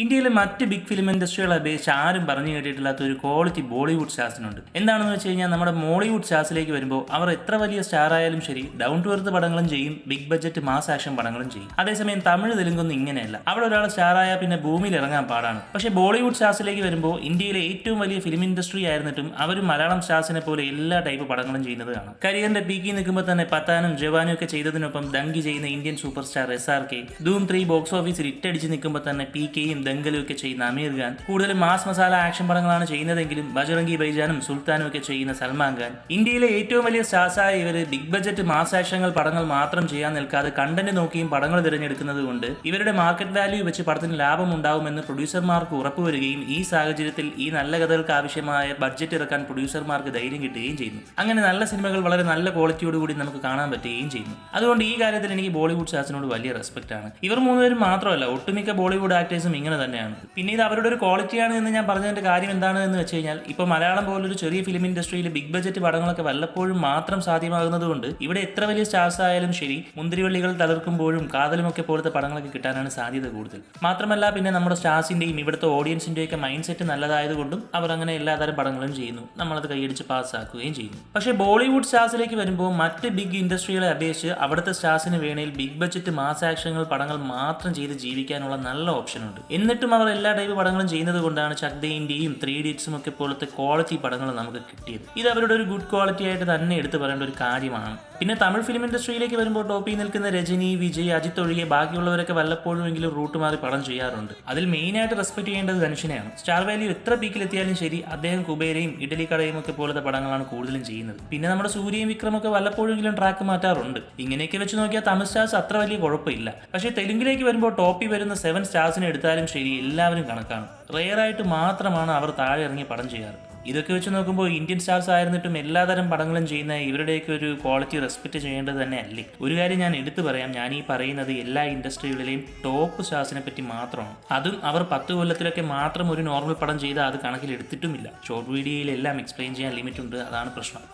ഇന്ത്യയിലെ മറ്റ് big film ഇൻഡസ്ട്രികളെ അപേക്ഷിച്ച് ആരും പറഞ്ഞു കേട്ടിട്ടില്ലാത്ത ഒരു ക്വാളിറ്റി ബോളിവുഡ് സ്റ്റാർസിനുണ്ട്. എന്താണെന്ന് വെച്ച് കഴിഞ്ഞാൽ നമ്മുടെ മോളിവുഡ് സ്റ്റാർസിലേക്ക് വരുമ്പോൾ അവർ എത്ര വലിയ സ്റ്റാർ ആയാലും ശരി ഡൗൺ ടു എർത്ത് പടങ്ങളും ചെയ്യും, ബിഗ് ബഡ്ജറ്റ് മാസ് ആക്ഷൻ പടങ്ങളും ചെയ്യും. അതേസമയം തമിഴ് തെലുങ്കൊന്നും ഇങ്ങനെയല്ല. അവിടെ ഒരാൾ സ്റ്റാർ ആയാൽ പിന്നെ ഭൂമിയിൽ ഇറങ്ങാൻ പാടാണ്. പക്ഷേ ബോളിവുഡ് സ്റ്റാർസിലേക്ക് വരുമ്പോൾ ഇന്ത്യയിലെ ഏറ്റവും വലിയ ഫിലിം ഇൻഡസ്ട്രി ആയിരുന്നിട്ടും അവർ മലയാളം സ്റ്റാർസിനെ പോലെ എല്ലാ ടൈപ്പ് പടങ്ങളും ചെയ്യുന്നത് കാണാം. കരിയറിന്റെ പീക്കിൽ നിൽക്കുമ്പോൾ തന്നെ പത്താനും ജവാനും ഒക്കെ ചെയ്തതിനൊപ്പം ദങ്കി ചെയ്യുന്ന Indian super star SRK, Dhoom 3 box ഓഫീസിൽ ഇട്ടടിച്ച് നിൽക്കുമ്പോൾ തന്നെ PKയും ദംഗലും ഒക്കെ ചെയ്യുന്ന അമീർ ഖാൻ, കൂടുതലും മാസ് മസാല ആക്ഷൻ പടങ്ങളാണ് ചെയ്യുന്നതെങ്കിലും ബജറംഗി ബൈജാനും സുൽത്താനും ഒക്കെ ചെയ്യുന്ന സൽമാൻ ഖാൻ, ഇന്ത്യയിലെ ഏറ്റവും വലിയ സ്റ്റാർസായ ഇവര് ബിഗ് ബഡ്ജറ്റ് മാസ് ആക്ഷൻ പടങ്ങൾ മാത്രം ചെയ്യാൻ നിൽക്കാതെ കണ്ടന്റ് നോക്കിയും പടങ്ങൾ തിരഞ്ഞെടുക്കുന്നത് കൊണ്ട് ഇവരുടെ മാർക്കറ്റ് വാല്യൂ വെച്ച് പടത്തിന് ലാഭം ഉണ്ടാവുമെന്ന് പ്രൊഡ്യൂസർമാർക്ക് ഉറപ്പുവരികയും ഈ സാഹചര്യത്തിൽ ഈ നല്ല കഥകൾക്ക് ആവശ്യമായ ബഡ്ജറ്റ് ഇറക്കാൻ പ്രൊഡ്യൂസർമാർക്ക് ധൈര്യം കിട്ടുകയും ചെയ്യുന്നു. അങ്ങനെ നല്ല സിനിമകൾ വളരെ നല്ല ക്വാളിറ്റിയോടുകൂടി നമുക്ക് കാണാൻ പറ്റുകയും ചെയ്യുന്നു. അതുകൊണ്ട് ഈ കാര്യത്തിൽ എനിക്ക് ബോളിവുഡ് സ്റ്റാർസിനോട് വലിയ റെസ്പെക്ട് ആണ്. ഇവർ മൂന്നുപേരും മാത്രമല്ല, ഒട്ടുമിക്ക ബോളിവുഡ് ആക്ടേഴ്സും ഇങ്ങനെ തന്നെയാണ്. പിന്നെ ഇത് അവരുടെ ഒരു ക്വാളിറ്റിയാണ് എന്ന് ഞാൻ പറഞ്ഞതിന്റെ കാര്യം എന്താണ് എന്ന് വെച്ച് കഴിഞ്ഞാൽ, ഇപ്പോൾ മലയാളം പോലൊരു ചെറിയ ഫിലിം ഇൻഡസ്ട്രിയിൽ ബിഗ് ബഡ്ജറ്റ് പടങ്ങളൊക്കെ വല്ലപ്പോഴും മാത്രം സാധ്യമാകുന്നത് കൊണ്ട് ഇവിടെ എത്ര വലിയ സ്റ്റാർസ് ആയാലും ശരി മുന്തിരിവള്ളികൾ തളർക്കുമ്പോഴും കാതലുമൊക്കെ പോലത്തെ പടങ്ങളൊക്കെ കിട്ടാനാണ് സാധ്യത കൂടുതൽ. മാത്രമല്ല പിന്നെ നമ്മുടെ സ്റ്റാർസിന്റെയും ഇവിടുത്തെ ഓഡിയൻസിന്റെയും ഒക്കെ മൈൻഡ് സെറ്റ് നല്ലതായതുകൊണ്ടും അവർ അങ്ങനെ എല്ലാതരം പടങ്ങളും ചെയ്യുന്നു, നമ്മളത് കൈയടിച്ച് പാസ്സാക്കുകയും ചെയ്യുന്നു. പക്ഷേ ബോളിവുഡ് സ്റ്റാർസിലേക്ക് വരുമ്പോൾ മറ്റ് ബിഗ് ഇൻഡസ്ട്രികളെ അപേക്ഷിച്ച് അവിടുത്തെ സ്റ്റാർസിന് വേണേൽ ബിഗ് ബഡ്ജറ്റ് മാസ് ആക്ഷനുകൾ പടങ്ങൾ മാത്രം ചെയ്ത് ജീവിക്കാനുള്ള നല്ല ഓപ്ഷൻ ഉണ്ട്. എന്നിട്ടും അവർ എല്ലാ ടൈപ്പ് പടങ്ങളും ചെയ്യുന്നത് കൊണ്ടാണ് ചക്ദയിന്റെയും 3 ഇഡിയറ്റ്സും ഒക്കെ പോലത്തെ ക്വാളിറ്റി പടങ്ങൾ നമുക്ക് കിട്ടിയത്. ഇത് അവരുടെ ഒരു ഗുഡ് ക്വാളിറ്റി ആയിട്ട് തന്നെ എടുത്തു പറയേണ്ട ഒരു കാര്യമാണ്. പിന്നെ തമിഴ് ഫിലിം ഇൻഡസ്ട്രിയിലേക്ക് വരുമ്പോൾ ടോപ്പിൽ നിൽക്കുന്ന രജനി, വിജയ്, അജിത്ത് ഒഴികെ ബാക്കിയുള്ളവരൊക്കെ വല്ലപ്പോഴും എങ്കിലും റൂട്ട് മാറി പടം ചെയ്യാറുണ്ട്. അതിൽ മെയിനായിട്ട് റെസ്പെക്ട് ചെയ്യേണ്ടത് ധനുഷിനെയാണ്. സ്റ്റാർ വാല്യൂ എത്ര പീക്കിലെത്തിയാലും ശരി അദ്ദേഹം കുബേരയും ഇഡലി കടയും ഒക്കെ പോലത്തെ പടങ്ങളാണ് കൂടുതലും ചെയ്യുന്നത്. പിന്നെ നമ്മുടെ സൂര്യയും വിക്രമൊക്കെ വല്ലപ്പോഴെങ്കിലും ട്രാക്ക് മാറ്റാറുണ്ട്. ഇങ്ങനെയൊക്കെ വെച്ച് നോക്കിയാൽ തമിഴ് സ്റ്റാർസ് അത്ര വലിയ കുഴപ്പമില്ല. പക്ഷേ തെലുങ്കിലേക്ക് വരുമ്പോൾ ടോപ്പിൽ വരുന്ന 7 സ്റ്റാർസിനെ എടുത്താലും ശരി എല്ലാവരും കണക്കാണ്. റെയറായിട്ട് മാത്രമാണ് അവർ താഴെ ഇറങ്ങി പടം ചെയ്യാറ്. ഇതൊക്കെ വെച്ച് നോക്കുമ്പോൾ ഇന്ത്യൻ സ്റ്റാർസ് ആയിരുന്നിട്ടും എല്ലാതരം പടങ്ങളും ചെയ്യുന്ന ഇവരുടെയൊക്കെ ഒരു ക്വാളിറ്റി റെസ്പെക്ട് ചെയ്യേണ്ടത് തന്നെ അല്ലേ. ഒരു കാര്യം ഞാൻ എടുത്തു പറയാം, ഞാൻ ഈ പറയുന്നത് എല്ലാ ഇൻഡസ്ട്രികളിലെയും ടോപ്പ് സ്റ്റാർസിനെ പറ്റി മാത്രമാണ്. അതും അവർ 10 കൊല്ലത്തിലൊക്കെ മാത്രം ഒരു നോർമൽ പടം ചെയ്താൽ അത് കണക്കിലെടുത്തിട്ടുമില്ല. ഷോർട്ട് വീഡിയോയിലെല്ലാം എക്സ്പ്ലെയിൻ ചെയ്യാൻ ലിമിറ്റ് ഉണ്ട്, അതാണ് പ്രശ്നം.